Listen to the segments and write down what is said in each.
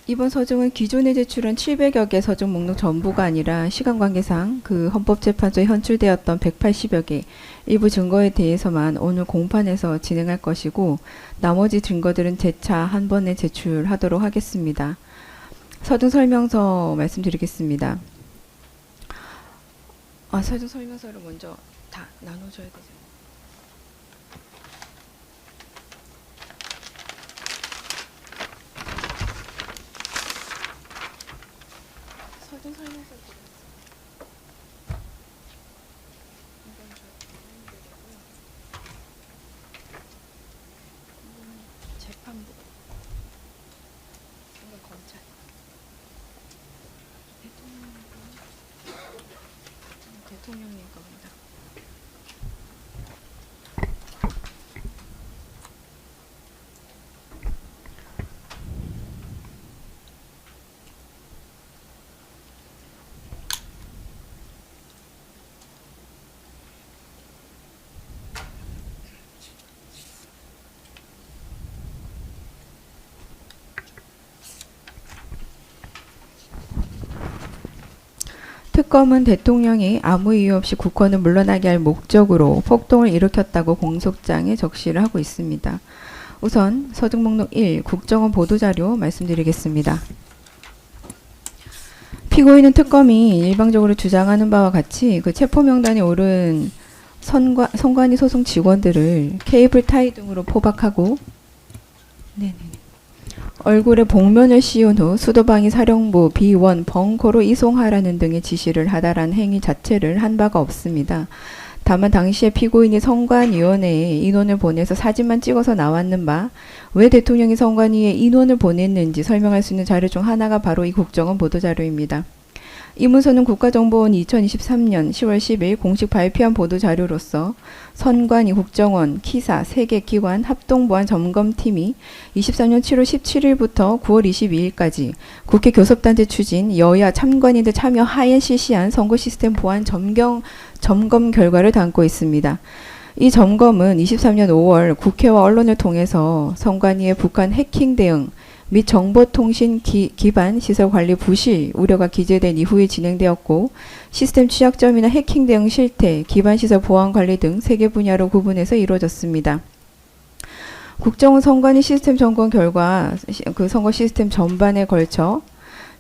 이번 서중은 기존에 제출한 700여 개 서중 목록 전부가 아니라 시간 관계상 그 헌법재판소에 현출되었던 180여 개 일부 증거에 대해서만 오늘 공판에서 진행할 것이고 나머지 증거들은 재차 한 번에 제출하도록 하겠습니다. 서중 설명서 말씀드리겠습니다. 서중 설명서를 먼저 다 나눠줘야 되죠. 서중 설명서 재판부, 이건 검찰, 대통령님 겁니다. 특검은 대통령이 아무 이유 없이 국헌을 물러나게 할 목적으로 폭동을 일으켰다고 공소장에 적시를 하고 있습니다. 우선 서중 목록 1 국정원 보도자료 말씀드리겠습니다. 피고인은 특검이 일방적으로 주장하는 바와 같이 그 체포명단에 오른 선관위 소속 직원들을 케이블 타이 등으로 포박하고 얼굴에 복면을 씌운 후 수도방위 사령부 B1 벙커로 이송하라는 등의 지시를 하다란 행위 자체를 한 바가 없습니다. 다만 당시에 피고인이 선관위원회에 인원을 보내서 사진만 찍어서 나왔는 바 왜 대통령이 선관위에 인원을 보냈는지 설명할 수 있는 자료 중 하나가 바로 이 국정원 보도자료입니다. 이 문서는 국가정보원이 2023년 10월 10일 공식 발표한 보도자료로서 선관위, 국정원, 키사 3개 기관 합동보안 점검팀이 23년 7월 17일부터 9월 22일까지 국회 교섭단체 추진 여야 참관인들 참여 하에 실시한 선거 시스템 보안 점검 결과를 담고 있습니다. 이 점검은 23년 5월 국회와 언론을 통해서 선관위의 북한 해킹 대응 및 정보통신 기반 시설 관리 부실 우려가 기재된 이후에 진행되었고 시스템 취약점이나 해킹 대응 실태, 기반 시설 보안 관리 등 3개 분야로 구분해서 이루어졌습니다. 국정원 선관위 시스템 점검 결과 그 선거 시스템 전반에 걸쳐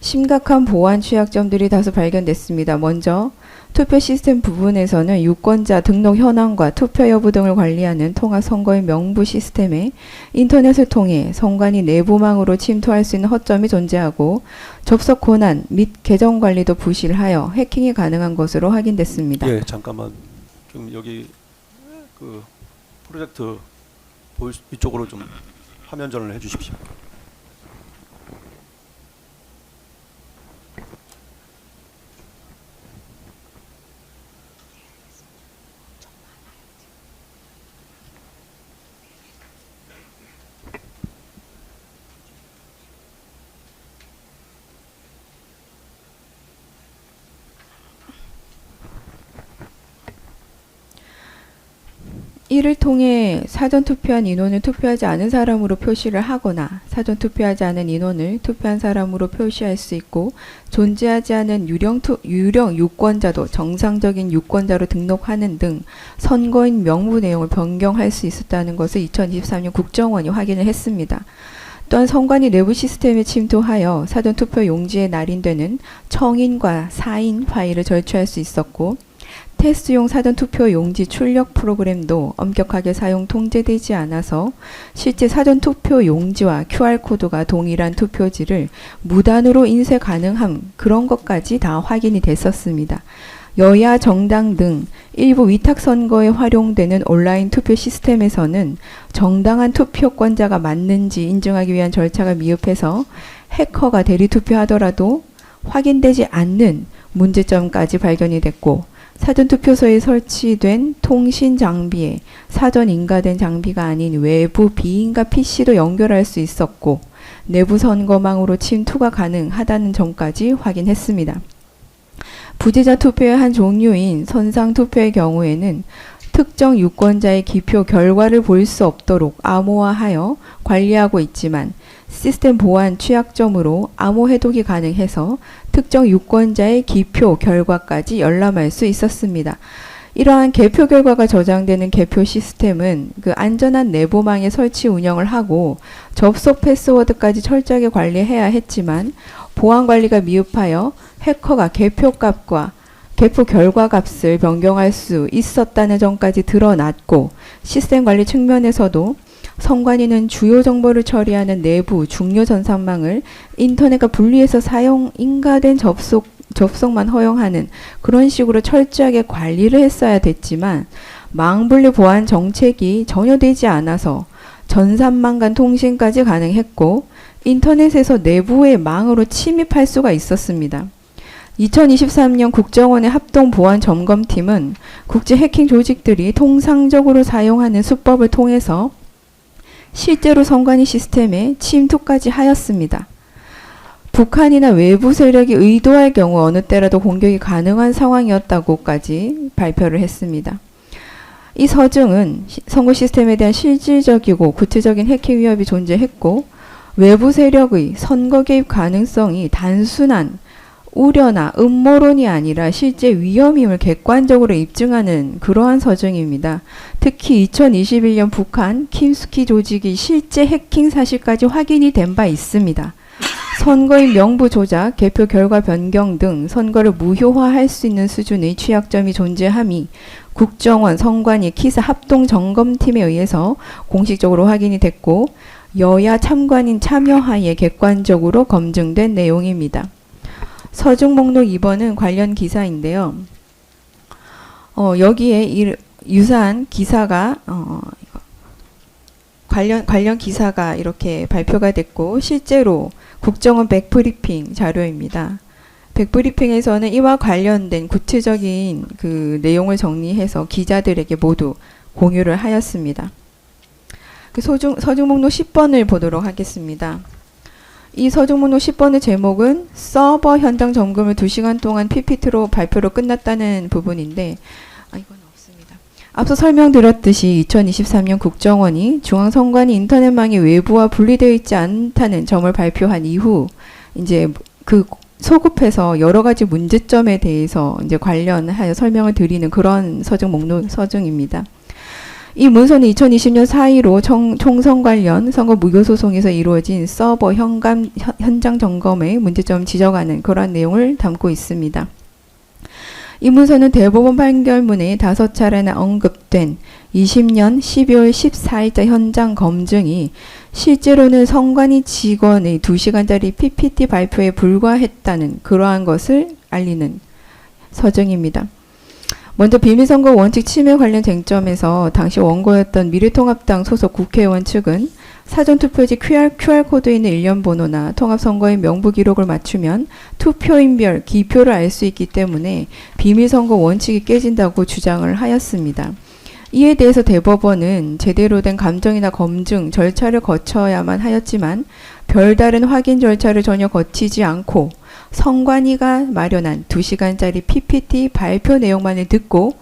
심각한 보안 취약점들이 다수 발견됐습니다. 먼저 투표 시스템 부분에서는 유권자 등록 현황과 투표 여부 등을 관리하는 통합선거인 명부 시스템에 인터넷을 통해 선관위 내부망으로 침투할 수 있는 허점이 존재하고 접속 권한 및 계정 관리도 부실하여 해킹이 가능한 것으로 확인됐습니다. 예, 잠깐만 좀 여기 그 프로젝트 이쪽으로 좀 화면 전환을 해주십시오. 이를 통해 사전투표한 인원을 투표하지 않은 사람으로 표시를 하거나 사전투표하지 않은 인원을 투표한 사람으로 표시할 수 있고 존재하지 않은 유령 유권자도 정상적인 유권자로 등록하는 등 선거인 명부 내용을 변경할 수 있었다는 것을 2023년 국정원이 확인을 했습니다. 또한 선관위 내부 시스템에 침투하여 사전투표 용지에 날인되는 청인과 사인 파일을 절취할 수 있었고 테스트용 사전투표 용지 출력 프로그램도 엄격하게 사용 통제되지 않아서 실제 사전투표 용지와 QR코드가 동일한 투표지를 무단으로 인쇄 가능함 그런 것까지 다 확인이 됐었습니다. 여야 정당 등 일부 위탁선거에 활용되는 온라인 투표 시스템에서는 정당한 투표권자가 맞는지 인증하기 위한 절차가 미흡해서 해커가 대리투표하더라도 확인되지 않는 문제점까지 발견이 됐고 사전투표소에 설치된 통신 장비에 사전 인가된 장비가 아닌 외부 비인가 PC도 연결할 수 있었고 내부 선거망으로 침투가 가능하다는 점까지 확인했습니다. 부재자 투표의 한 종류인 선상 투표의 경우에는 특정 유권자의 기표 결과를 볼 수 없도록 암호화하여 관리하고 있지만 시스템 보안 취약점으로 암호 해독이 가능해서 특정 유권자의 기표 결과까지 열람할 수 있었습니다. 이러한 개표 결과가 저장되는 개표 시스템은 그 안전한 내부망에 설치 운영을 하고 접속 패스워드까지 철저하게 관리해야 했지만 보안 관리가 미흡하여 해커가 개표 값과 개표 결과 값을 변경할 수 있었다는 점까지 드러났고 시스템 관리 측면에서도 선관위는 주요 정보를 처리하는 내부 중요 전산망을 인터넷과 분리해서 사용 인가된 접속만 허용하는 그런 식으로 철저하게 관리를 했어야 됐지만 망분리 보안 정책이 전혀 되지 않아서 전산망 간 통신까지 가능했고 인터넷에서 내부의 망으로 침입할 수가 있었습니다. 2023년 국정원의 합동보안점검팀은 국제 해킹 조직들이 통상적으로 사용하는 수법을 통해서 실제로 선관위 시스템에 침투까지 하였습니다. 북한이나 외부 세력이 의도할 경우 어느 때라도 공격이 가능한 상황이었다고까지 발표를 했습니다. 이 서증은 선거 시스템에 대한 실질적이고 구체적인 해킹 위협이 존재했고 외부 세력의 선거 개입 가능성이 단순한 우려나 음모론이 아니라 실제 위험임을 객관적으로 입증하는 그러한 서증입니다. 특히 2021년 북한 킴스키 조직이 실제 해킹 사실까지 확인이 된 바 있습니다. 선거인 명부 조작, 개표 결과 변경 등 선거를 무효화할 수 있는 수준의 취약점이 존재함이 국정원, 선관위, 키사 합동점검팀에 의해서 공식적으로 확인이 됐고 여야 참관인 참여하에 객관적으로 검증된 내용입니다. 서중 목록 2번은 관련 기사인데요. 여기에 유사한 기사가 관련 기사가 이렇게 발표가 됐고 실제로 국정원 백브리핑 자료입니다. 백브리핑에서는 이와 관련된 구체적인 그 내용을 정리해서 기자들에게 모두 공유를 하였습니다. 그 서중 목록 10번을 보도록 하겠습니다. 이 서중 목록 10번의 제목은 서버 현장 점검을 2시간 동안 PPT로 발표로 끝났다는 부분인데 이건 없습니다. 앞서 설명드렸듯이 2023년 국정원이 중앙선관위 인터넷망이 외부와 분리되어 있지 않다는 점을 발표한 이후 이제 그 소급해서 여러 가지 문제점에 대해서 이제 관련하여 설명을 드리는 그런 서중입니다. 이 문서는 2020년 4.15 총선 관련 선거 무효소송에서 이루어진 서버 현장 점검의 문제점을 지적하는 그러한 내용을 담고 있습니다. 이 문서는 대법원 판결문에 5차례나 언급된 20년 12월 14일자 현장 검증이 실제로는 선관위 직원의 2시간짜리 PPT 발표에 불과했다는 그러한 것을 알리는 서증입니다. 먼저 비밀선거 원칙 침해 관련 쟁점에서 당시 원고였던 미래통합당 소속 국회의원 측은 사전투표지 QR코드에 있는 일련번호나 통합선거인 명부 기록을 맞추면 투표인별 기표를 알 수 있기 때문에 비밀선거 원칙이 깨진다고 주장을 하였습니다. 이에 대해서 대법원은 제대로 된 감정이나 검증 절차를 거쳐야만 하였지만 별다른 확인 절차를 전혀 거치지 않고 선관위가 마련한 2시간짜리 PPT 발표 내용만을 듣고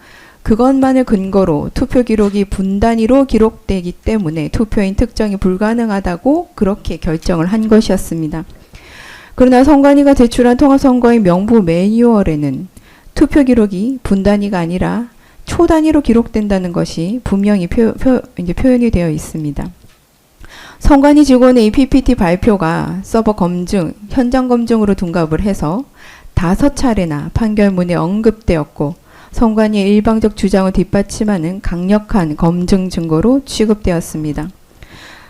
그것만을 근거로 투표 기록이 분단위로 기록되기 때문에 투표인 특정이 불가능하다고 그렇게 결정을 한 것이었습니다. 그러나 선관위가 제출한 통합선거인 명부 매뉴얼에는 투표 기록이 분단위가 아니라 초단위로 기록된다는 것이 분명히 표현이 되어 있습니다. 선관위 직원의 이 PPT 발표가 서버 검증, 현장 검증으로 둔갑을 해서 5차례나 판결문에 언급되었고 선관위의 일방적 주장을 뒷받침하는 강력한 검증 증거로 취급되었습니다.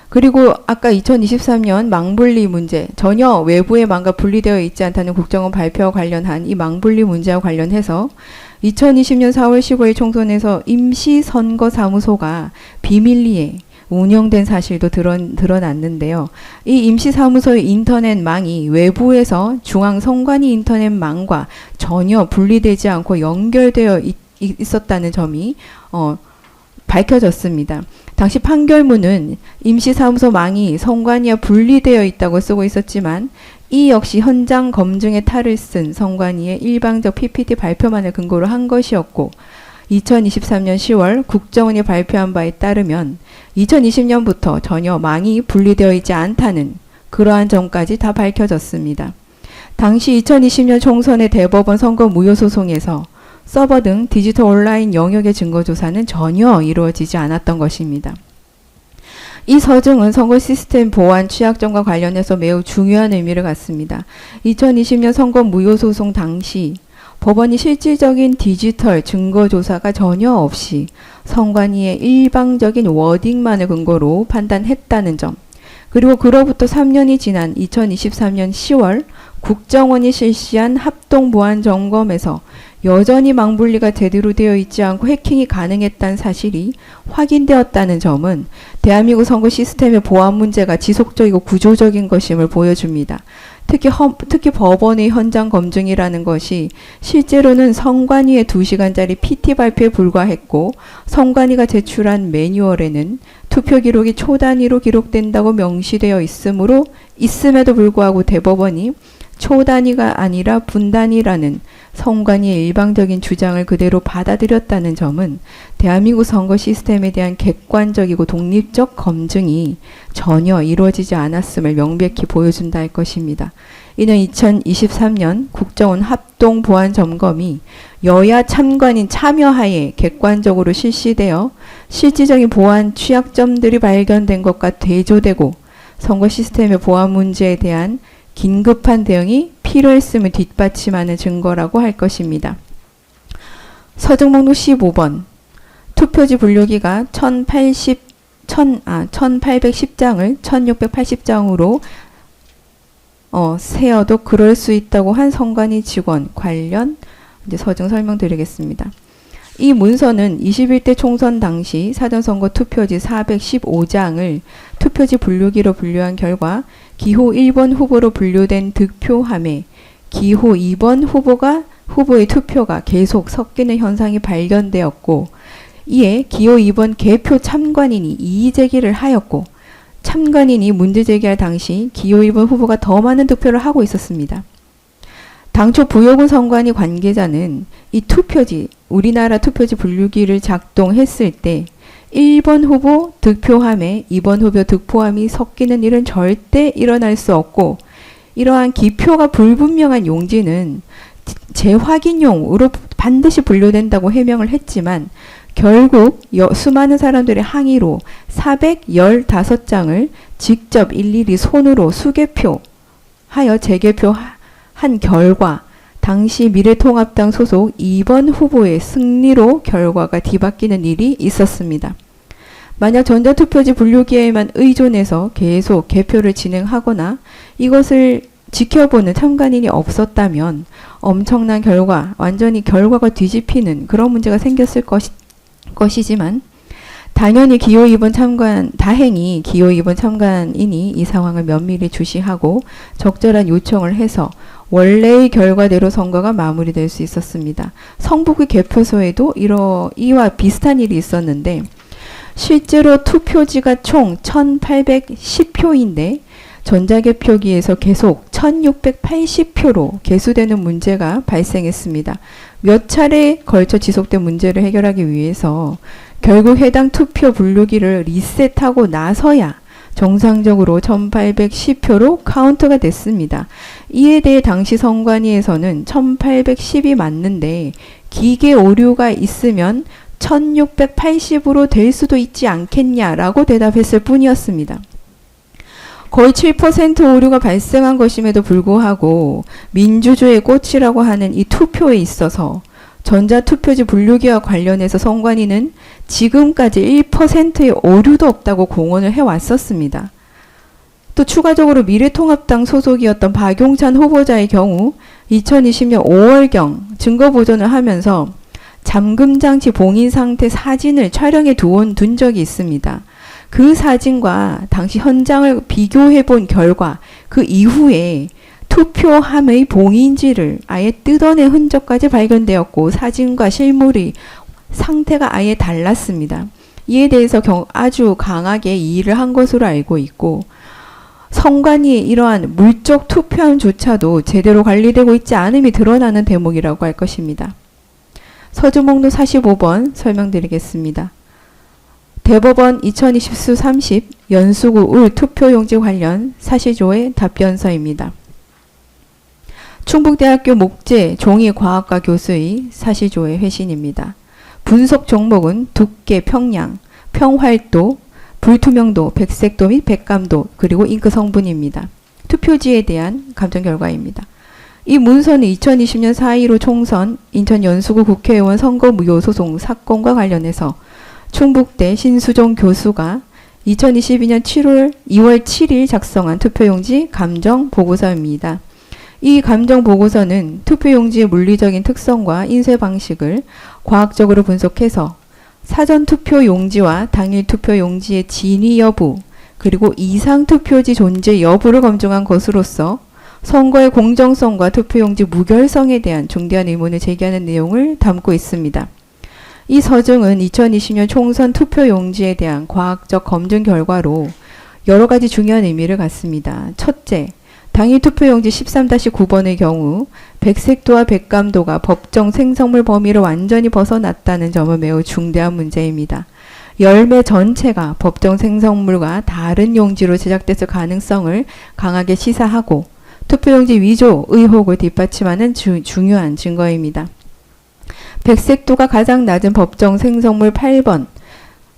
그리고 아까 2023년 망분리 문제, 전혀 외부의 망과 분리되어 있지 않다는 국정원 발표와 관련한 이 망분리 문제와 관련해서 2020년 4월 15일 총선에서 임시선거사무소가 비밀리에 운영된 사실도 드러났는데요. 이 임시사무소의 인터넷망이 외부에서 중앙선관위 인터넷망과 전혀 분리되지 않고 연결되어 있었다는 점이 밝혀졌습니다. 당시 판결문은 임시사무소 망이 선관위와 분리되어 있다고 쓰고 있었지만 이 역시 현장 검증에 탈을 쓴 선관위의 일방적 PPT 발표만을 근거로 한 것이었고 2023년 10월 국정원이 발표한 바에 따르면 2020년부터 전혀 망이 분리되어 있지 않다는 그러한 점까지 다 밝혀졌습니다. 당시 2020년 총선의 대법원 선거 무효 소송에서 서버 등 디지털 온라인 영역의 증거조사는 전혀 이루어지지 않았던 것입니다. 이 서증은 선거 시스템 보안 취약점과 관련해서 매우 중요한 의미를 갖습니다. 2020년 선거 무효 소송 당시 법원이 실질적인 디지털 증거조사가 전혀 없이 선관위의 일방적인 워딩만을 근거로 판단했다는 점, 그리고 그로부터 3년이 지난 2023년 10월 국정원이 실시한 합동보안 점검에서 여전히 망분리가 제대로 되어 있지 않고 해킹이 가능했다는 사실이 확인되었다는 점은 대한민국 선거 시스템의 보안 문제가 지속적이고 구조적인 것임을 보여줍니다. 특히 법원의 현장 검증이라는 것이 실제로는 선관위의 2시간짜리 PT 발표에 불과했고, 선관위가 제출한 매뉴얼에는 투표 기록이 초단위로 기록된다고 명시되어 있음에도 불구하고 대법원이 초단위가 아니라 분단위라는 선관위의 일방적인 주장을 그대로 받아들였다는 점은 대한민국 선거 시스템에 대한 객관적이고 독립적 검증이 전혀 이루어지지 않았음을 명백히 보여준다 할 것입니다. 이는 2023년 국정원 합동 보안 점검이 여야 참관인 참여하에 객관적으로 실시되어 실질적인 보안 취약점들이 발견된 것과 대조되고 선거 시스템의 보안 문제에 대한 긴급한 대응이 필요했음을 뒷받침하는 증거라고 할 것입니다. 서증 목록 15번 투표지 분류기가 1810장을 1680장으로 세어도 그럴 수 있다고 한 선관위 직원 관련 이제 서증 설명드리겠습니다. 이 문서는 21대 총선 당시 사전선거 투표지 415장을 투표지 분류기로 분류한 결과 기호 1번 후보로 분류된 득표함에 기호 2번 후보의 투표가 계속 섞이는 현상이 발견되었고, 이에 기호 2번 개표 참관인이 이의제기를 하였고, 참관인이 문제제기할 당시 기호 1번 후보가 더 많은 득표를 하고 있었습니다. 당초 부여군 선관위 관계자는 이 투표지, 우리나라 투표지 분류기를 작동했을 때 1번 후보 득표함에 2번 후보 득표함이 섞이는 일은 절대 일어날 수 없고, 이러한 기표가 불분명한 용지는 재확인용으로 반드시 분류된다고 해명을 했지만, 결국 수많은 사람들의 항의로 415장을 직접 일일이 손으로 수개표하여 재개표한 결과 당시 미래통합당 소속 2번 후보의 승리로 결과가 뒤바뀌는 일이 있었습니다. 만약 전자투표지 분류기에만 의존해서 계속 개표를 진행하거나 이것을 지켜보는 참관인이 없었다면 엄청난 완전히 결과가 뒤집히는 그런 문제가 생겼을 것이지만, 다행히 기호 2번 참관인이 이 상황을 면밀히 주시하고 적절한 요청을 해서 원래의 결과대로 선거가 마무리될 수 있었습니다. 성북의 개표소에도 이와 비슷한 일이 있었는데, 실제로 투표지가 총 1810표인데 전자개표기에서 계속 1680표로 개수되는 문제가 발생했습니다. 몇 차례에 걸쳐 지속된 문제를 해결하기 위해서 결국 해당 투표 분류기를 리셋하고 나서야 정상적으로 1810표로 카운트가 됐습니다. 이에 대해 당시 선관위에서는 1810이 맞는데 기계 오류가 있으면 1680으로 될 수도 있지 않겠냐라고 대답했을 뿐이었습니다. 거의 7% 오류가 발생한 것임에도 불구하고 민주주의의 꽃이라고 하는 이 투표에 있어서 전자투표지 분류기와 관련해서 선관위는 지금까지 1%의 오류도 없다고 공언을 해왔었습니다. 또 추가적으로 미래통합당 소속이었던 박용찬 후보자의 경우 2020년 5월경 증거보전을 하면서 잠금장치 봉인 상태 사진을 촬영해 둔 적이 있습니다. 그 사진과 당시 현장을 비교해 본 결과 그 이후에 투표함의 봉인지를 아예 뜯어낸 흔적까지 발견되었고, 사진과 실물의 상태가 아예 달랐습니다. 이에 대해서 아주 강하게 이의를 한 것으로 알고 있고, 선관위의 이러한 물적 투표함조차도 제대로 관리되고 있지 않음이 드러나는 대목이라고 할 것입니다. 서주 목록 45번 설명드리겠습니다. 대법원 2020수 30 연수구 울 투표용지 관련 사시조의 답변서입니다. 충북대학교 목재 종이과학과 교수의 사시조의 회신입니다. 분석 종목은 두께, 평량, 평활도, 불투명도, 백색도 및 백감도, 그리고 잉크 성분입니다. 투표지에 대한 감정 결과입니다. 이 문서는 2020년 4.15 총선 인천 연수구 국회의원 선거 무효 소송 사건과 관련해서 충북대 신수종 교수가 2022년 2월 7일 작성한 투표용지 감정 보고서입니다. 이 감정 보고서는 투표용지의 물리적인 특성과 인쇄 방식을 과학적으로 분석해서 사전 투표용지와 당일 투표용지의 진위 여부, 그리고 이상 투표지 존재 여부를 검증한 것으로서 선거의 공정성과 투표용지 무결성에 대한 중대한 의문을 제기하는 내용을 담고 있습니다. 이 서증은 2020년 총선 투표용지에 대한 과학적 검증 결과로 여러 가지 중요한 의미를 갖습니다. 첫째, 당일 투표용지 13-9번의 경우 백색도와 백감도가 법정 생성물 범위를 완전히 벗어났다는 점은 매우 중대한 문제입니다. 열매 전체가 법정 생성물과 다른 용지로 제작됐을 가능성을 강하게 시사하고 투표용지 위조 의혹을 뒷받침하는 중요한 증거입니다. 백색도가 가장 낮은 법정 생성물 8번,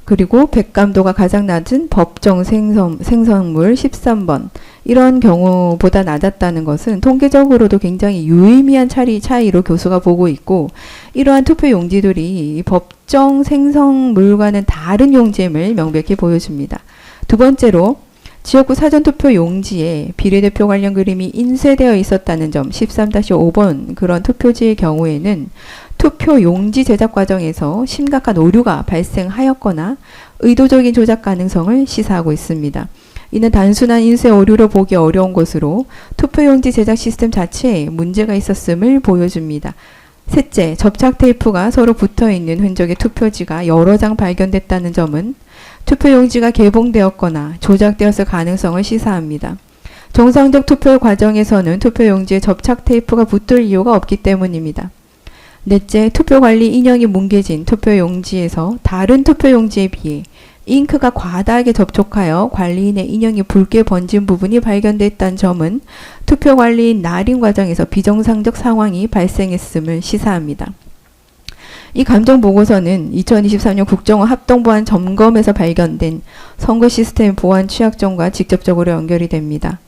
그리고 백감도가 가장 낮은 법정 생성물 13번, 이런 경우보다 낮았다는 것은 통계적으로도 굉장히 유의미한 차이로 교수가 보고 있고, 이러한 투표 용지들이 법정 생성물과는 다른 용지임을 명백히 보여줍니다. 두 번째로 지역구 사전투표 용지에 비례대표 관련 그림이 인쇄되어 있었다는 점, 13-5번 그런 투표지의 경우에는 투표 용지 제작 과정에서 심각한 오류가 발생하였거나 의도적인 조작 가능성을 시사하고 있습니다. 이는 단순한 인쇄 오류로 보기 어려운 것으로 투표용지 제작 시스템 자체에 문제가 있었음을 보여줍니다. 셋째, 접착 테이프가 서로 붙어있는 흔적의 투표지가 여러 장 발견됐다는 점은 투표용지가 개봉되었거나 조작되었을 가능성을 시사합니다. 정상적 투표 과정에서는 투표용지에 접착 테이프가 붙을 이유가 없기 때문입니다. 넷째, 투표관리 인형이 뭉개진 투표용지에서 다른 투표용지에 비해 잉크가 과다하게 접촉하여 관리인의 인형이 붉게 번진 부분이 발견됐다는 점은 투표관리인 날인 과정에서 비정상적 상황이 발생했음을 시사합니다. 이 감정보고서는 2023년 국정원 합동보안 점검에서 발견된 선거 시스템 보안 취약점과 직접적으로 연결이 됩니다.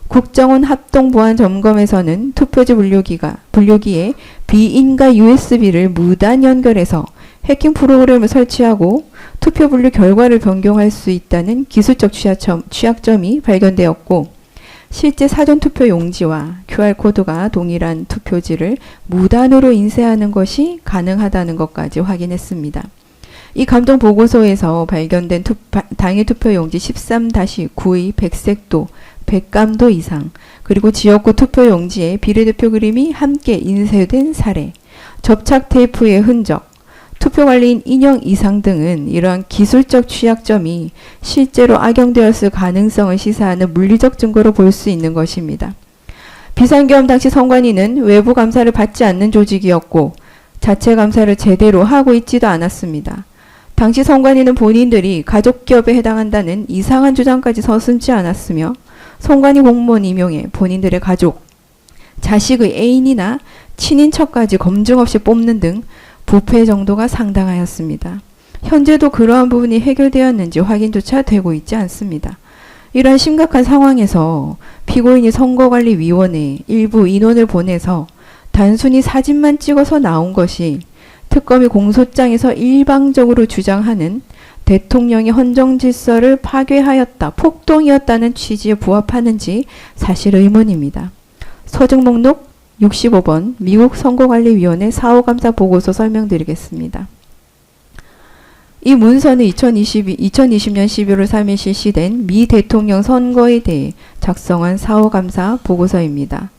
국정원 합동보안 점검에서는 투표지 분류기에 비인가 USB를 무단 연결해서 해킹 프로그램을 설치하고 투표 분류 결과를 변경할 수 있다는 기술적 취약점이 발견되었고, 실제 사전투표 용지와 QR코드가 동일한 투표지를 무단으로 인쇄하는 것이 가능하다는 것까지 확인했습니다. 이 감정 보고서에서 발견된 당일 투표용지 13-9의 백색도, 백감도 이상, 그리고 지역구 투표용지에 비례대표 그림이 함께 인쇄된 사례, 접착 테이프의 흔적, 투표관리인 인형 이상 등은 이러한 기술적 취약점이 실제로 악용되었을 가능성을 시사하는 물리적 증거로 볼 수 있는 것입니다. 비상계엄 당시 선관위는 외부 감사를 받지 않는 조직이었고 자체 감사를 제대로 하고 있지도 않았습니다. 당시 선관위는 본인들이 가족기업에 해당한다는 이상한 주장까지 서슴지 않았으며 선관위 공무원 임용에 본인들의 가족, 자식의 애인이나 친인척까지 검증 없이 뽑는 등 부패 정도가 상당하였습니다. 현재도 그러한 부분이 해결되었는지 확인조차 되고 있지 않습니다. 이러한 심각한 상황에서 피고인이 선거관리위원회에 일부 인원을 보내서 단순히 사진만 찍어서 나온 것이 특검이 공소장에서 일방적으로 주장하는 대통령의 헌정질서를 파괴하였다, 폭동이었다는 취지에 부합하는지 사실 의문입니다. 서증 목록 65번 미국 선거관리위원회 사후감사 보고서 설명드리겠습니다. 이 문서는 2020년 11월 3일 실시된 미 대통령 선거에 대해 작성한 사후감사 보고서입니다.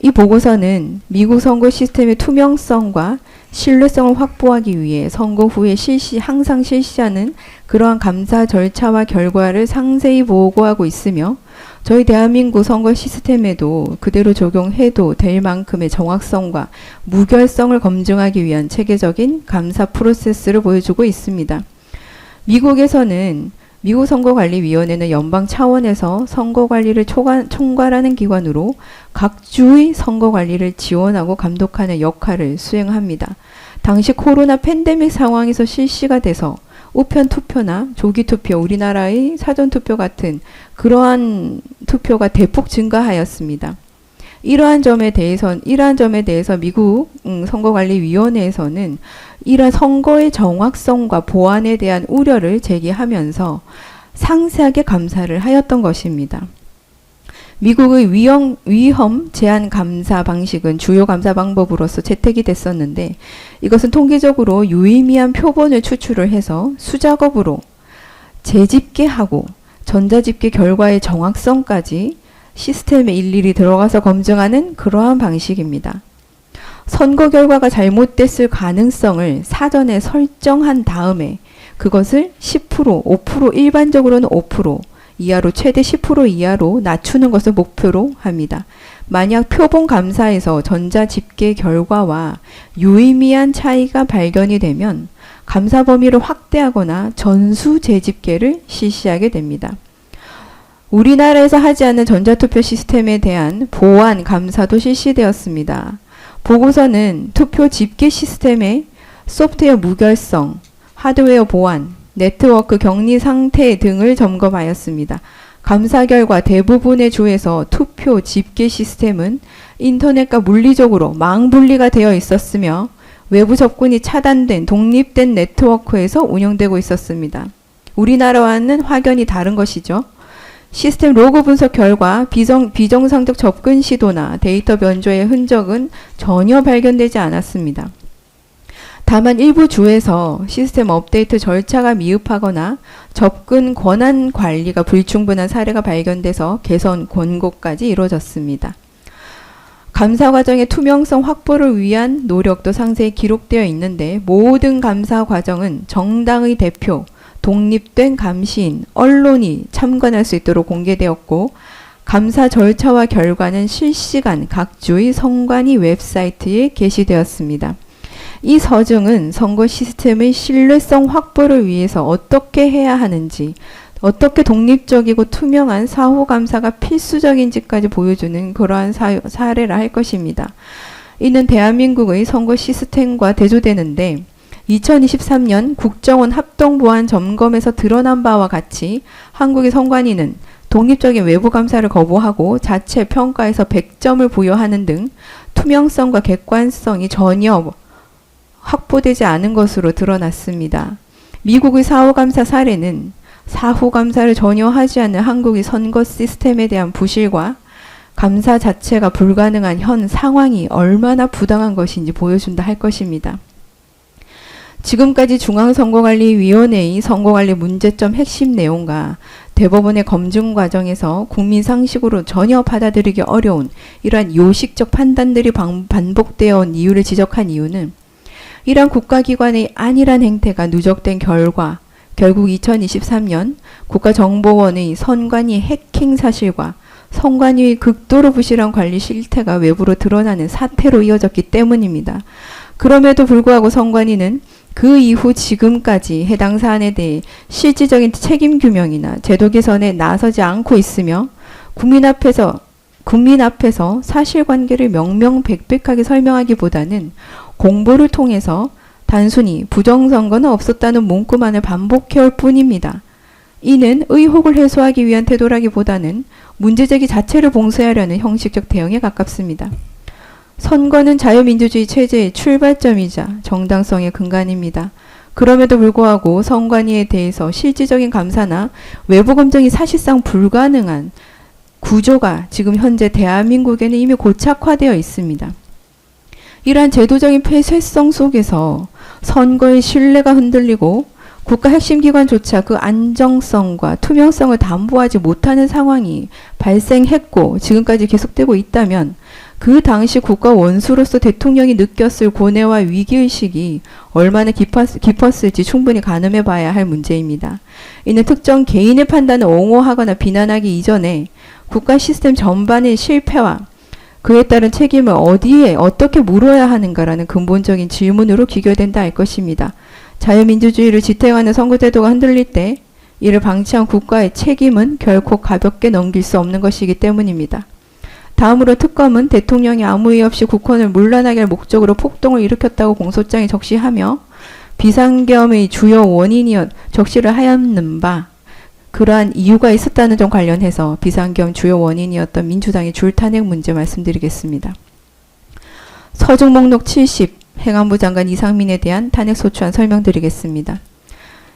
이 보고서는 미국 선거 시스템의 투명성과 신뢰성을 확보하기 위해 선거 후에 항상 실시하는 그러한 감사 절차와 결과를 상세히 보고하고 있으며 저희 대한민국 선거 시스템에도 그대로 적용해도 될 만큼의 정확성과 무결성을 검증하기 위한 체계적인 감사 프로세스를 보여주고 있습니다. 미국에서는 미국 선거관리위원회는 연방 차원에서 선거관리를 총괄하는 기관으로 각 주의 선거관리를 지원하고 감독하는 역할을 수행합니다. 당시 코로나 팬데믹 상황에서 실시가 돼서 우편 투표나 조기 투표, 우리나라의 사전 투표 같은 그러한 투표가 대폭 증가하였습니다. 이러한 점에 대해서 미국 선거관리위원회에서는 이러한 선거의 정확성과 보안에 대한 우려를 제기하면서 상세하게 감사를 하였던 것입니다. 미국의 위험 제한 감사 방식은 주요 감사 방법으로서 채택이 됐었는데, 이것은 통계적으로 유의미한 표본을 추출을 해서 수작업으로 재집계하고 전자집계 결과의 정확성까지 시스템에 일일이 들어가서 검증하는 그러한 방식입니다. 선거 결과가 잘못됐을 가능성을 사전에 설정한 다음에 그것을 10%, 5%, 일반적으로는 5% 이하로, 최대 10% 이하로 낮추는 것을 목표로 합니다. 만약 표본 감사에서 전자집계 결과와 유의미한 차이가 발견이 되면 감사 범위를 확대하거나 전수 재집계를 실시하게 됩니다. 우리나라에서 하지 않는 전자투표 시스템에 대한 보안 감사도 실시되었습니다. 보고서는 투표 집계 시스템의 소프트웨어 무결성, 하드웨어 보안, 네트워크 격리 상태 등을 점검하였습니다. 감사 결과 대부분의 주에서 투표 집계 시스템은 인터넷과 물리적으로 망분리가 되어 있었으며 외부 접근이 차단된 독립된 네트워크에서 운영되고 있었습니다. 우리나라와는 확연히 다른 것이죠. 시스템 로그 분석 결과 비정상적 접근 시도나 데이터 변조의 흔적은 전혀 발견되지 않았습니다. 다만 일부 주에서 시스템 업데이트 절차가 미흡하거나 접근 권한 관리가 불충분한 사례가 발견돼서 개선 권고까지 이루어졌습니다. 감사 과정의 투명성 확보를 위한 노력도 상세히 기록되어 있는데, 모든 감사 과정은 정당의 대표, 독립된 감시인, 언론이 참관할 수 있도록 공개되었고, 감사 절차와 결과는 실시간 각 주의 선관위 웹사이트에 게시되었습니다. 이 서증은 선거 시스템의 신뢰성 확보를 위해서 어떻게 해야 하는지, 어떻게 독립적이고 투명한 사후 감사가 필수적인지까지 보여주는 그러한 사례라 할 것입니다. 이는 대한민국의 선거 시스템과 대조되는데, 2023년 국정원 합동보안 점검에서 드러난 바와 같이 한국의 선관위는 독립적인 외부 감사를 거부하고 자체 평가에서 100점을 부여하는 등 투명성과 객관성이 전혀 확보되지 않은 것으로 드러났습니다. 미국의 사후감사 사례는 사후감사를 전혀 하지 않는 한국의 선거 시스템에 대한 부실과 감사 자체가 불가능한 현 상황이 얼마나 부당한 것인지 보여준다 할 것입니다. 지금까지 중앙선거관리위원회의 선거관리 문제점 핵심 내용과 대법원의 검증 과정에서 국민 상식으로 전혀 받아들이기 어려운 이러한 요식적 판단들이 반복되어 온 이유를 지적한 이유는, 이러한 국가기관의 안일한 행태가 누적된 결과 결국 2023년 국가정보원의 선관위 해킹 사실과 선관위의 극도로 부실한 관리 실태가 외부로 드러나는 사태로 이어졌기 때문입니다. 그럼에도 불구하고 선관위는 그 이후 지금까지 해당 사안에 대해 실질적인 책임 규명이나 제도 개선에 나서지 않고 있으며, 국민 앞에서 사실관계를 명명백백하게 설명하기보다는 공보를 통해서 단순히 부정선거는 없었다는 문구만을 반복해올 뿐입니다. 이는 의혹을 해소하기 위한 태도라기보다는 문제제기 자체를 봉쇄하려는 형식적 대응에 가깝습니다. 선거는 자유민주주의 체제의 출발점이자 정당성의 근간입니다. 그럼에도 불구하고 선관위에 대해서 실질적인 감사나 외부 검증이 사실상 불가능한 구조가 지금 현재 대한민국에는 이미 고착화되어 있습니다. 이러한 제도적인 폐쇄성 속에서 선거의 신뢰가 흔들리고 국가 핵심 기관조차 그 안정성과 투명성을 담보하지 못하는 상황이 발생했고 지금까지 계속되고 있다면 그 당시 국가 원수로서 대통령이 느꼈을 고뇌와 위기의식이 얼마나 깊었을지 충분히 가늠해 봐야 할 문제입니다. 이는 특정 개인의 판단을 옹호하거나 비난하기 이전에 국가 시스템 전반의 실패와 그에 따른 책임을 어디에 어떻게 물어야 하는가라는 근본적인 질문으로 귀결된다 할 것입니다. 자유민주주의를 지탱하는 선거제도가 흔들릴 때 이를 방치한 국가의 책임은 결코 가볍게 넘길 수 없는 것이기 때문입니다. 다음으로 특검은 대통령이 아무 이유 없이 국헌을 문란하게 할 목적으로 폭동을 일으켰다고 공소장에 적시하며 비상계엄의 주요 적시를 하였는 바 그러한 이유가 있었다는 점 관련해서 비상계엄 주요 원인이었던 민주당의 줄탄핵 문제 말씀드리겠습니다. 서중 목록 70 행안부 장관 이상민에 대한 탄핵소추안 설명드리겠습니다.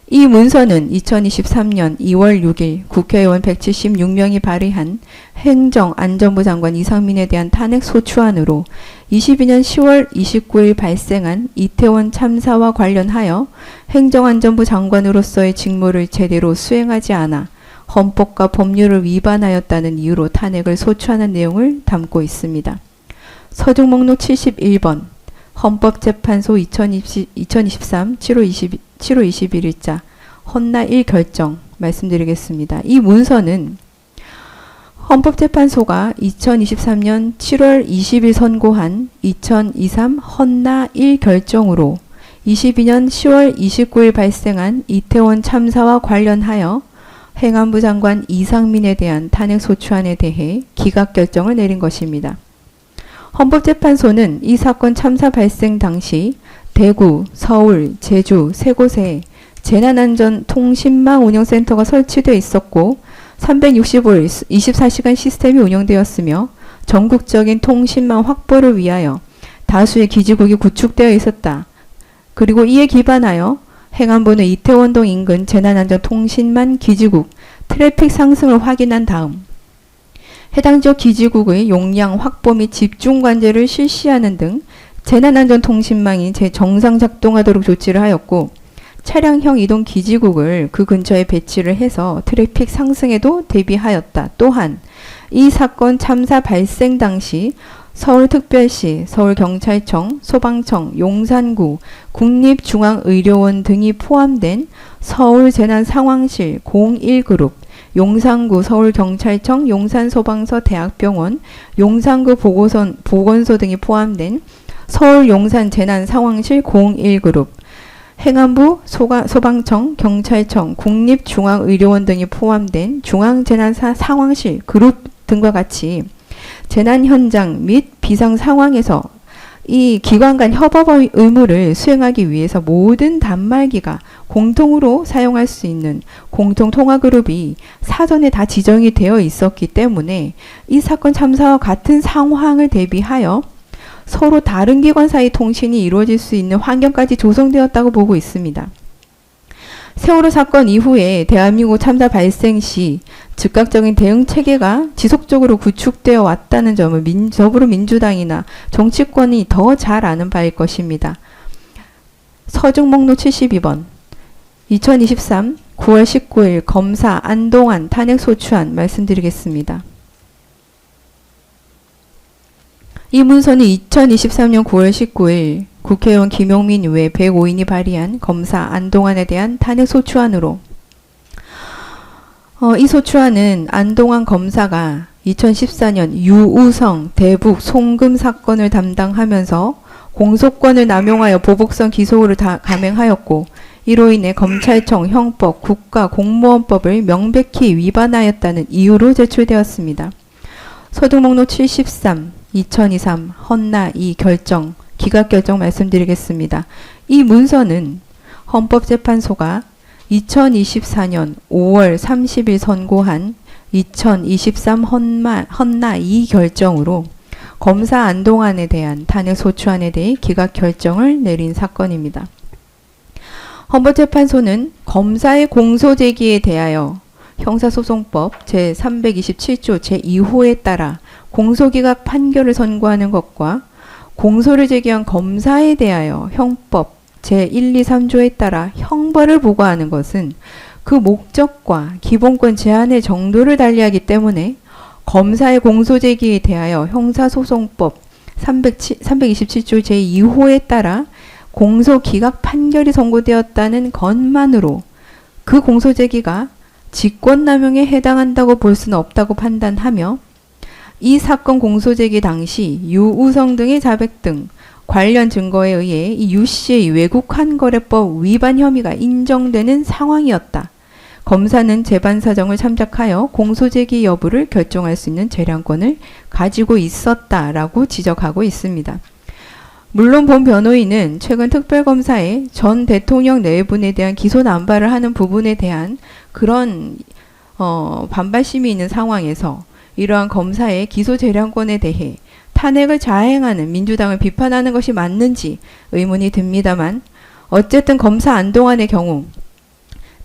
이 문서는 2023년 2월 6일 국회의원 176명이 발의한 행정안전부 장관 이상민에 대한 탄핵소추안으로 22년 10월 29일 발생한 이태원 참사와 관련하여 행정안전부 장관으로서의 직무를 제대로 수행하지 않아 헌법과 법률을 위반하였다는 이유로 탄핵을 소추하는 내용을 담고 있습니다. 서중 목록 71번 헌법재판소 2023 7월 21일자 헌나 1 결정 말씀드리겠습니다. 이 문서는 헌법재판소가 2023년 7월 20일 선고한 2023 헌나 1 결정으로 22년 10월 29일 발생한 이태원 참사와 관련하여 행안부 장관 이상민에 대한 탄핵소추안에 대해 기각결정을 내린 것입니다. 헌법재판소는 이 사건 참사 발생 당시 대구, 서울, 제주 세 곳에 재난안전통신망 운영센터가 설치되어 있었고 365일 24시간 시스템이 운영되었으며 전국적인 통신망 확보를 위하여 다수의 기지국이 구축되어 있었다. 그리고 이에 기반하여 행안부는 이태원동 인근 재난안전통신망 기지국 트래픽 상승을 확인한 다음 해당 지역 기지국의 용량 확보 및 집중 관제를 실시하는 등 재난안전통신망이 정상 작동하도록 조치를 하였고 차량형 이동 기지국을 그 근처에 배치를 해서 트래픽 상승에도 대비하였다. 또한 이 사건 참사 발생 당시 서울특별시, 서울경찰청, 소방청, 용산구, 국립중앙의료원 등이 포함된 서울재난상황실 01그룹, 용산구 서울경찰청, 용산소방서 대학병원, 용산구 보건소 등이 포함된 서울용산재난상황실 01그룹, 행안부, 소방청, 경찰청, 국립중앙의료원 등이 포함된 중앙재난상황실 그룹 등과 같이 재난 현장 및 비상 상황에서 이 기관 간 협업 의무를 수행하기 위해서 모든 단말기가 공통으로 사용할 수 있는 공통 통화 그룹이 사전에 다 지정이 되어 있었기 때문에 이 사건 참사와 같은 상황을 대비하여 서로 다른 기관 사이 통신이 이루어질 수 있는 환경까지 조성되었다고 보고 있습니다. 세월호 사건 이후에 대한민국 참사 발생 시 즉각적인 대응 체계가 지속적으로 구축되어 왔다는 점을 더불어민주당이나 정치권이 더 잘 아는 바일 것입니다. 서중 목록 72번 2023 9월 19일 검사 안동안 탄핵소추안 말씀드리겠습니다. 이 문서는 2023년 9월 19일 국회의원 김용민 외 105인이 발의한 검사 안동안에 대한 탄핵소추안으로 이 소추안은 안동안 검사가 2014년 유우성 대북 송금 사건을 담당하면서 공소권을 남용하여 보복성 기소를 감행하였고 이로 인해 검찰청 형법 국가공무원법을 명백히 위반하였다는 이유로 제출되었습니다. 서두 목록 73 2023 헌나 2 결정 기각결정 말씀드리겠습니다. 이 문서는 헌법재판소가 2024년 5월 30일 선고한 2023 헌나 2 결정으로 검사 안동안에 대한 탄핵소추안에 대해 기각결정을 내린 사건입니다. 헌법재판소는 검사의 공소제기에 대하여 형사소송법 제327조 제2호에 따라 공소기각 판결을 선고하는 것과 공소를 제기한 검사에 대하여 형법 제1, 2, 3조에 따라 형벌을 부과하는 것은 그 목적과 기본권 제한의 정도를 달리하기 때문에 검사의 공소제기에 대하여 형사소송법 327조 제2호에 따라 공소기각 판결이 선고되었다는 것만으로 그 공소제기가 직권남용에 해당한다고 볼 수는 없다고 판단하며 이 사건 공소제기 당시 유우성 등의 자백 등 관련 증거에 의해 이 유씨의 외국환거래법 위반 혐의가 인정되는 상황이었다. 검사는 재반 사정을 참작하여 공소제기 여부를 결정할 수 있는 재량권을 가지고 있었다라고 지적하고 있습니다. 물론 본 변호인은 최근 특별검사의 전 대통령 내분에 대한 기소 남발을 하는 부분에 대한 그런 반발심이 있는 상황에서 이러한 검사의 기소 재량권에 대해 탄핵을 자행하는 민주당을 비판하는 것이 맞는지 의문이 듭니다만 어쨌든 검사 안동환의 경우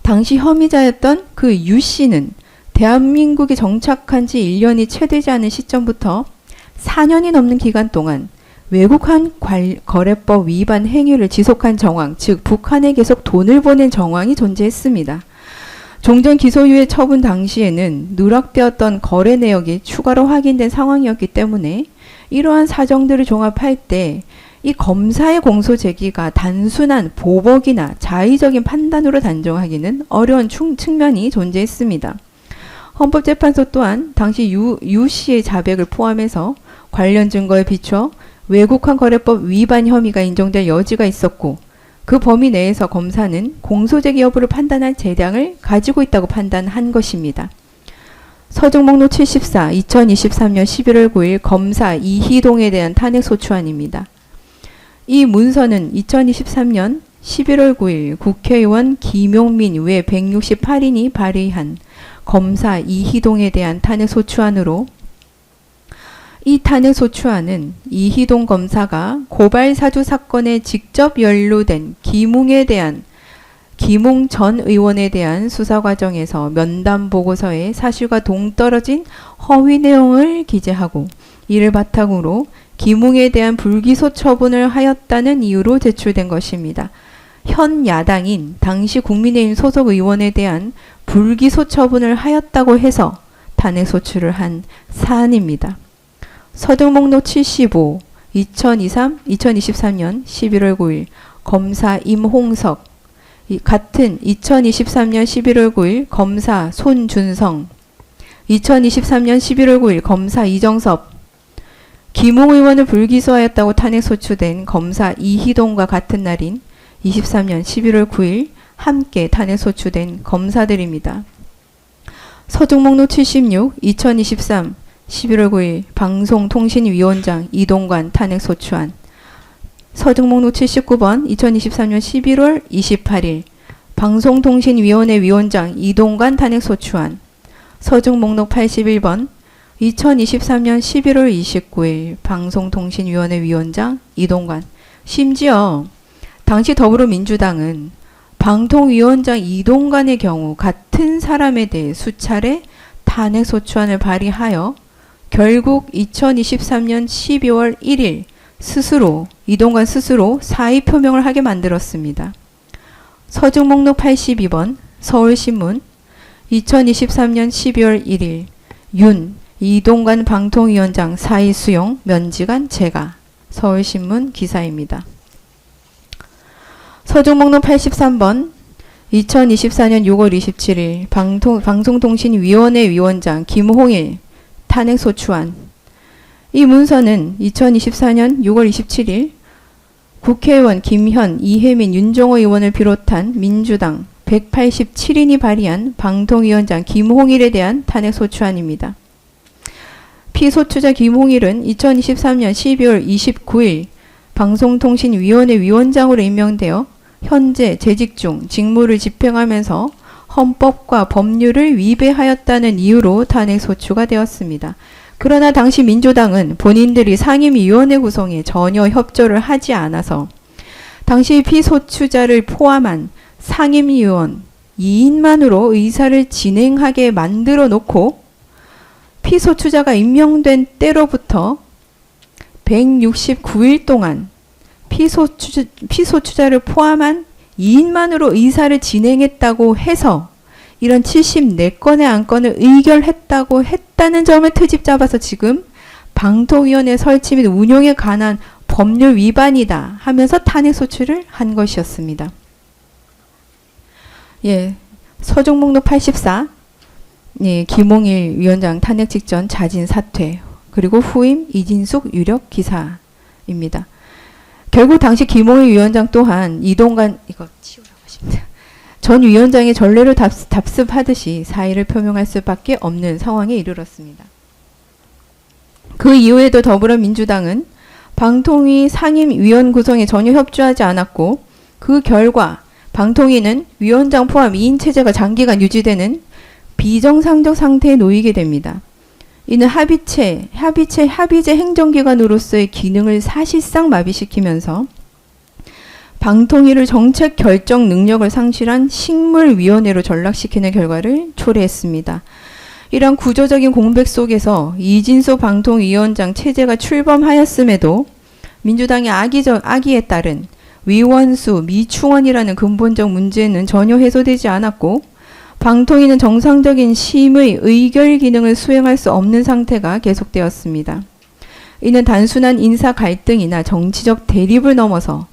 당시 혐의자였던 그 유 씨는 대한민국에 정착한 지 1년이 채 되지 않은 시점부터 4년이 넘는 기간 동안 외국환 거래법 위반 행위를 지속한 정황, 즉 북한에 계속 돈을 보낸 정황이 존재했습니다. 종전 기소유예 처분 당시에는 누락되었던 거래 내역이 추가로 확인된 상황이었기 때문에 이러한 사정들을 종합할 때 이 검사의 공소 제기가 단순한 보복이나 자의적인 판단으로 단정하기는 어려운 측면이 존재했습니다. 헌법재판소 또한 당시 유 씨의 자백을 포함해서 관련 증거에 비춰 외국환 거래법 위반 혐의가 인정될 여지가 있었고 그 범위 내에서 검사는 공소제기 여부를 판단할 재량을 가지고 있다고 판단한 것입니다. 서증목록 74, 2023년 11월 9일 검사 이희동에 대한 탄핵소추안입니다. 이 문서는 2023년 11월 9일 국회의원 김용민 외 168인이 발의한 검사 이희동에 대한 탄핵소추안으로 이 탄핵소추안은 이희동 검사가 고발사주 사건에 직접 연루된 김웅 전 의원에 대한 수사 과정에서 면담 보고서에 사실과 동떨어진 허위 내용을 기재하고 이를 바탕으로 김웅에 대한 불기소 처분을 하였다는 이유로 제출된 것입니다. 현 야당인 당시 국민의힘 소속 의원에 대한 불기소 처분을 하였다고 해서 탄핵소추를 한 사안입니다. 서등목록 75, 2023년 11월 9일 검사 임홍석, 같은 2023년 11월 9일 검사 손준성, 2023년 11월 9일 검사 이정섭, 김웅 의원을 불기소하였다고 탄핵소추된 검사 이희동과 같은 날인 23년 11월 9일 함께 탄핵소추된 검사들입니다. 서중목록 76, 2023 11월 9일 방송통신위원장 이동관 탄핵소추안, 서중목록 79번 2023년 11월 28일 방송통신위원회 위원장 이동관 탄핵소추안, 서중목록 81번 2023년 11월 29일 방송통신위원회 위원장 이동관. 심지어 당시 더불어민주당은 방통위원장 이동관의 경우 같은 사람에 대해 수차례 탄핵소추안을 발의하여 결국 2023년 12월 1일 이동관 스스로 사의 표명을 하게 만들었습니다. 서중목록 82번 서울신문 2023년 12월 1일 이동관 방통위원장 사의 수용 면직안 제가. 서울신문 기사입니다. 서중목록 83번 2024년 6월 27일 방송통신위원회 위원장 김홍일 탄핵소추안. 이 문서는 2024년 6월 27일 국회의원 김현, 이혜민, 윤정호 의원을 비롯한 민주당 187인이 발의한 방통위원장 김홍일에 대한 탄핵소추안입니다. 피소추자 김홍일은 2023년 12월 29일 방송통신위원회 위원장으로 임명되어 현재 재직 중 직무를 집행하면서 헌법과 법률을 위배하였다는 이유로 탄핵소추가 되었습니다. 그러나 당시 민주당은 본인들이 상임위원회 구성에 전혀 협조를 하지 않아서 당시 피소추자를 포함한 상임위원 2인만으로 의사를 진행하게 만들어 놓고 피소추자가 임명된 때로부터 169일 동안 피소추자를 포함한 2인만으로 의사를 진행했다고 해서 이런 74건의 안건을 의결했다고 했다는 점을 트집 잡아서 지금 방통위원회 설치 및 운용에 관한 법률 위반이다 하면서 탄핵 소추를 한 것이었습니다. 예, 서종 목록 84, 예, 김홍일 위원장 탄핵 직전 자진 사퇴, 그리고 후임 이진숙 유력 기사입니다. 결국 당시 김홍일 위원장 또한 이동관 이거 치우라고 하십니다. 전 위원장의 전례를 답습하듯이 사의를 표명할 수밖에 없는 상황에 이르렀습니다. 그 이후에도 더불어민주당은 방통위 상임위원 구성에 전혀 협조하지 않았고 그 결과 방통위는 위원장 포함 2인 체제가 장기간 유지되는 비정상적 상태에 놓이게 됩니다. 이는 합의체 행정기관으로서의 기능을 사실상 마비시키면서 방통위를 정책 결정 능력을 상실한 식물위원회로 전락시키는 결과를 초래했습니다. 이런 구조적인 공백 속에서 이진숙 방통위원장 체제가 출범하였음에도 민주당의 악의에 따른 위원수 미충원이라는 근본적 문제는 전혀 해소되지 않았고 방통위는 정상적인 심의 의결 기능을 수행할 수 없는 상태가 계속되었습니다. 이는 단순한 인사 갈등이나 정치적 대립을 넘어서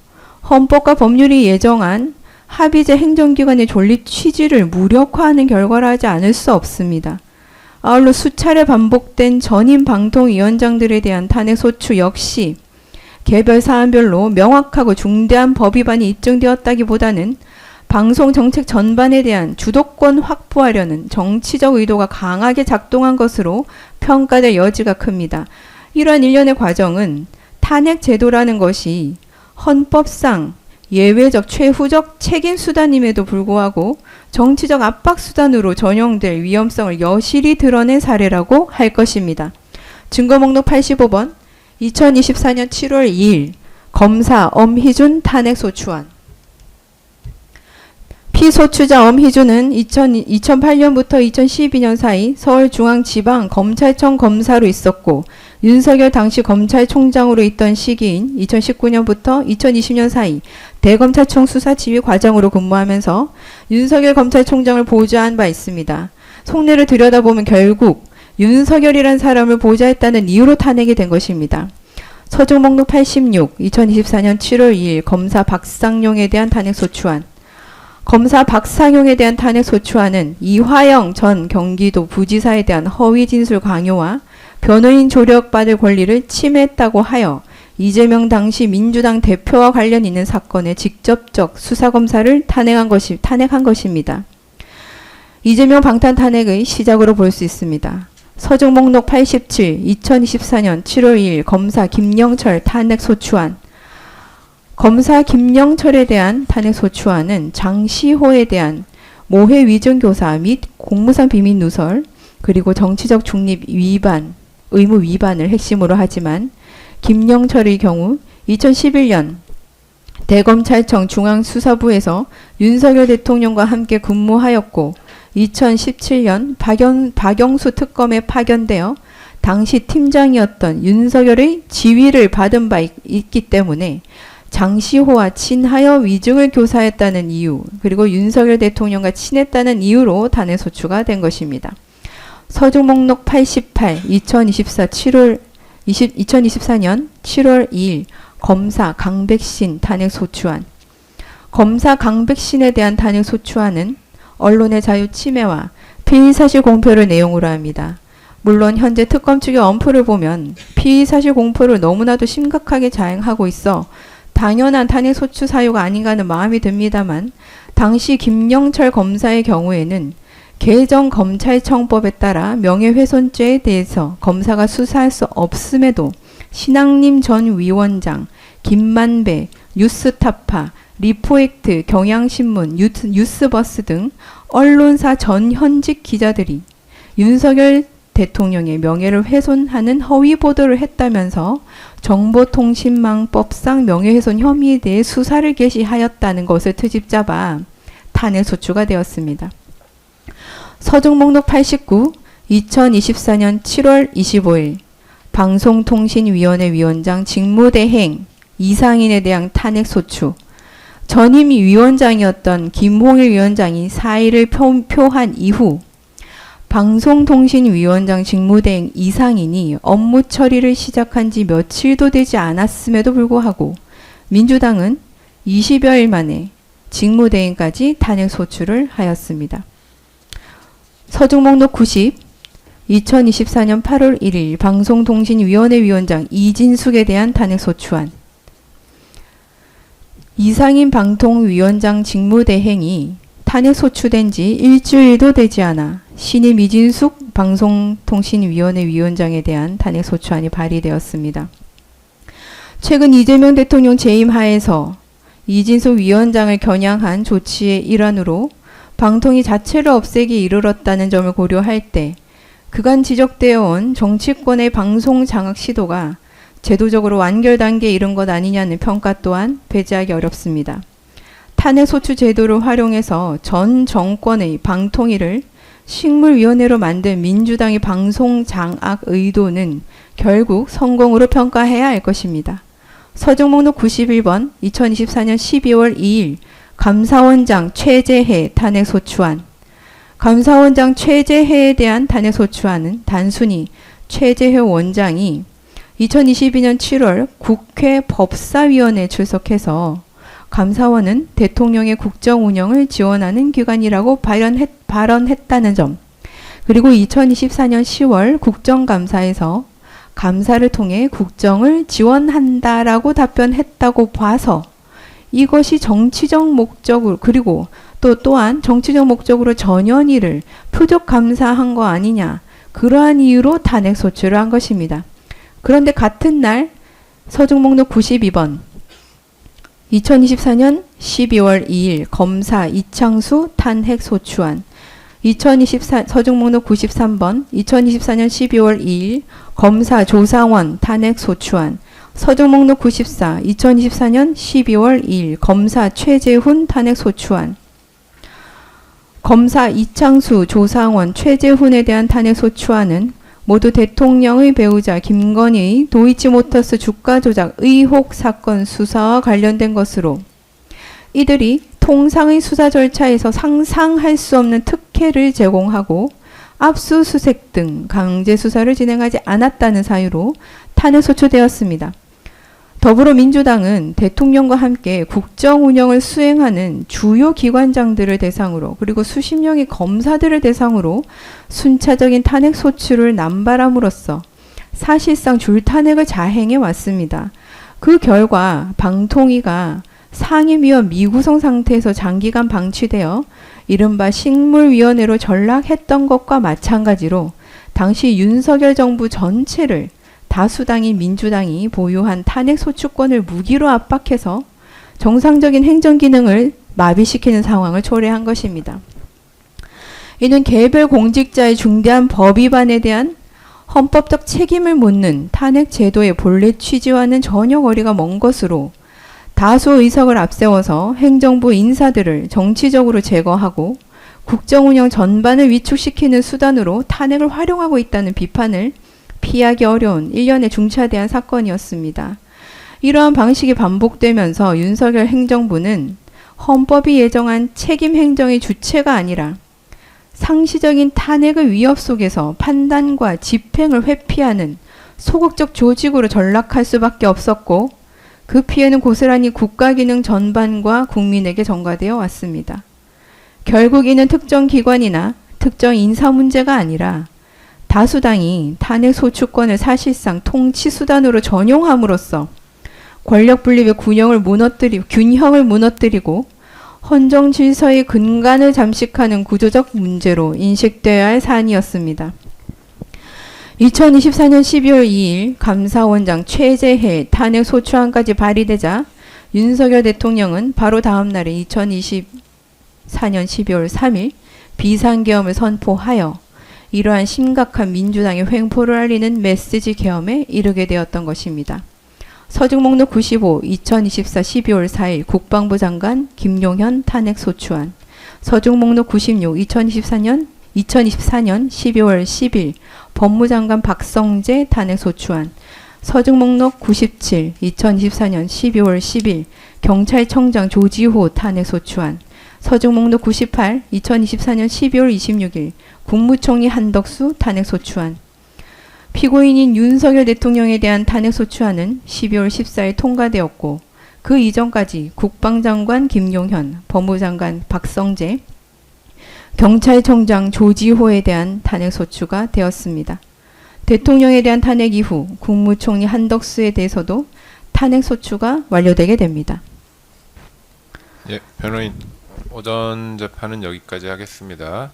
헌법과 법률이 예정한 합의제 행정기관의 존립 취지를 무력화하는 결과라 하지 않을 수 없습니다. 아울러 수차례 반복된 전임 방통위원장들에 대한 탄핵 소추 역시 개별 사안별로 명확하고 중대한 법 위반이 입증되었다기보다는 방송 정책 전반에 대한 주도권 확보하려는 정치적 의도가 강하게 작동한 것으로 평가될 여지가 큽니다. 이러한 일련의 과정은 탄핵 제도라는 것이 헌법상 예외적 최후적 책임 수단임에도 불구하고 정치적 압박 수단으로 전용될 위험성을 여실히 드러낸 사례라고 할 것입니다. 증거 목록 85번 2024년 7월 2일 검사 엄희준 탄핵 소추안. 피소추자 엄희준은 2008년부터 2012년 사이 서울중앙지방검찰청 검사로 있었고 윤석열 당시 검찰총장으로 있던 시기인 2019년부터 2020년 사이 대검찰청 수사지휘과장으로 근무하면서 윤석열 검찰총장을 보좌한 바 있습니다. 속내를 들여다보면 결국 윤석열이란 사람을 보좌했다는 이유로 탄핵이 된 것입니다. 서종 목록 86, 2024년 7월 2일 검사 박상용에 대한 탄핵 소추안. 검사 박상용에 대한 탄핵 소추안은 이화영 전 경기도 부지사에 대한 허위 진술 강요와 변호인 조력받을 권리를 침해했다고 하여 이재명 당시 민주당 대표와 관련 있는 사건의 직접적 수사검사를 탄핵한 것입니다. 이재명 방탄 탄핵의 시작으로 볼 수 있습니다. 서종 목록 87, 2024년 7월 2일 검사 김영철 탄핵 소추안. 검사 김영철에 대한 탄핵 소추안은 장시호에 대한 모해 위증교사 및 공무상 비밀 누설 그리고 정치적 중립 위반, 의무 위반을 핵심으로 하지만 김영철의 경우 2011년 대검찰청 중앙수사부에서 윤석열 대통령과 함께 근무하였고 2017년 박영수 특검에 파견되어 당시 팀장이었던 윤석열의 지휘를 받은 바 있기 때문에 장시호와 친하여 위증을 교사했다는 이유 그리고 윤석열 대통령과 친했다는 이유로 탄핵 소추가 된 것입니다. 서종 목록 88 2024년 7월 2일 검사 강백신 탄핵 소추안. 검사 강백신에 대한 탄핵 소추안은 언론의 자유 침해와 피의사실 공표를 내용으로 합니다. 물론 현재 특검 측의 엄포를 보면 피의사실 공표를 너무나도 심각하게 자행하고 있어 당연한 탄핵 소추 사유가 아닌가 하는 마음이 듭니다만 당시 김영철 검사의 경우에는 개정 검찰청법에 따라 명예훼손죄에 대해서 검사가 수사할 수 없음에도 신앙림 전 위원장, 김만배, 뉴스타파, 리포액트, 경향신문, 뉴스버스 등 언론사 전 현직 기자들이 윤석열 대통령의 명예를 훼손하는 허위 보도를 했다면서 정보통신망법상 명예훼손 혐의에 대해 수사를 개시하였다는 것을 트집잡아 탄핵 소추가 되었습니다. 서종 목록 89, 2024년 7월 25일 방송통신위원회 위원장 직무대행 이상인에 대한 탄핵소추. 전임 위원장이었던 김홍일 위원장이 사의를 표한 이후 방송통신위원장 직무대행 이상인이 업무 처리를 시작한 지 며칠도 되지 않았음에도 불구하고 민주당은 20여일 만에 직무대행까지 탄핵소추를 하였습니다. 서중목록 90, 2024년 8월 1일 방송통신위원회 위원장 이진숙에 대한 탄핵소추안. 이상인 방통위원장 직무대행이 탄핵소추된 지 일주일도 되지 않아 신임 이진숙 방송통신위원회 위원장에 대한 탄핵소추안이 발의되었습니다. 최근 이재명 대통령 재임 하에서 이진숙 위원장을 겨냥한 조치의 일환으로 방통위 자체를 없애기 이르렀다는 점을 고려할 때 그간 지적되어 온 정치권의 방송 장악 시도가 제도적으로 완결 단계에 이른 것 아니냐는 평가 또한 배제하기 어렵습니다. 탄핵소추 제도를 활용해서 전 정권의 방통위를 식물위원회로 만든 민주당의 방송 장악 의도는 결국 성공으로 평가해야 할 것입니다. 서중목록 91번 2024년 12월 2일 감사원장 최재해 탄핵소추안. 감사원장 최재해에 대한 탄핵소추안은 단순히 최재해 원장이 2022년 7월 국회 법사위원회에 출석해서 감사원은 대통령의 국정 운영을 지원하는 기관이라고 발언했다는 점, 그리고 2024년 10월 국정감사에서 감사를 통해 국정을 지원한다라고 답변했다고 봐서 이것이 정치적 목적으로, 그리고 또한 정치적 목적으로 전현희를 표적 감사한 거 아니냐, 그러한 이유로 탄핵소추를 한 것입니다. 그런데 같은 날 서중목록 92번 2024년 12월 2일 검사 이창수 탄핵소추안. 서중목록 93번 2024년 12월 2일 검사 조상원 탄핵소추안. 서중목록 94 2024년 12월 2일 검사 최재훈 탄핵소추안. 검사 이창수, 조상원, 최재훈에 대한 탄핵소추안은 모두 대통령의 배우자 김건희의 도이치모터스 주가 조작 의혹 사건 수사와 관련된 것으로 이들이 통상의 수사 절차에서 상상할 수 없는 특혜를 제공하고 압수수색 등 강제 수사를 진행하지 않았다는 사유로 탄핵소추되었습니다. 더불어민주당은 대통령과 함께 국정 운영을 수행하는 주요 기관장들을 대상으로, 그리고 수십 명의 검사들을 대상으로 순차적인 탄핵소추를 남발함으로써 사실상 줄탄핵을 자행해 왔습니다. 그 결과 방통위가 상임위원 미구성 상태에서 장기간 방치되어 이른바 식물위원회로 전락했던 것과 마찬가지로 당시 윤석열 정부 전체를 다수당인 민주당이 보유한 탄핵소추권을 무기로 압박해서 정상적인 행정기능을 마비시키는 상황을 초래한 것입니다. 이는 개별 공직자의 중대한 법 위반에 대한 헌법적 책임을 묻는 탄핵 제도의 본래 취지와는 전혀 거리가 먼 것으로 다수 의석을 앞세워서 행정부 인사들을 정치적으로 제거하고 국정운영 전반을 위축시키는 수단으로 탄핵을 활용하고 있다는 비판을 피하기 어려운 일련의 중차대한 사건이었습니다. 이러한 방식이 반복되면서 윤석열 행정부는 헌법이 예정한 책임 행정의 주체가 아니라 상시적인 탄핵의 위협 속에서 판단과 집행을 회피하는 소극적 조직으로 전락할 수밖에 없었고, 그 피해는 고스란히 국가기능 전반과 국민에게 전가되어 왔습니다. 결국 이는 특정 기관이나 특정 인사 문제가 아니라 다수당이 탄핵소추권을 사실상 통치수단으로 전용함으로써 권력분립의 균형을 무너뜨리고 헌정질서의 근간을 잠식하는 구조적 문제로 인식되어야 할 사안이었습니다. 2024년 12월 2일 감사원장 최재해 탄핵소추안까지 발의되자 윤석열 대통령은 바로 다음 날에 2024년 12월 3일 비상계엄을 선포하여 이러한 심각한 민주당의 횡포를 알리는 메시지 계엄에 이르게 되었던 것입니다. 서중목록 95 2024 12월 4일 국방부 장관 김용현 탄핵소추안. 서중목록 96 2024년 12월 10일 법무장관 박성재 탄핵소추안. 서증 목록 97, 2024년 12월 10일 경찰청장 조지호 탄핵 소추안. 서증 목록 98, 2024년 12월 26일 국무총리 한덕수 탄핵 소추안. 피고인인 윤석열 대통령에 대한 탄핵 소추안은 12월 14일 통과되었고 그 이전까지 국방장관 김용현, 법무장관 박성재, 경찰청장 조지호에 대한 탄핵 소추가 되었습니다. 대통령에 대한 탄핵 이후 국무총리 한덕수에 대해서도 탄핵 소추가 완료되게 됩니다. 예, 변호인 오전 재판은 여기까지 하겠습니다.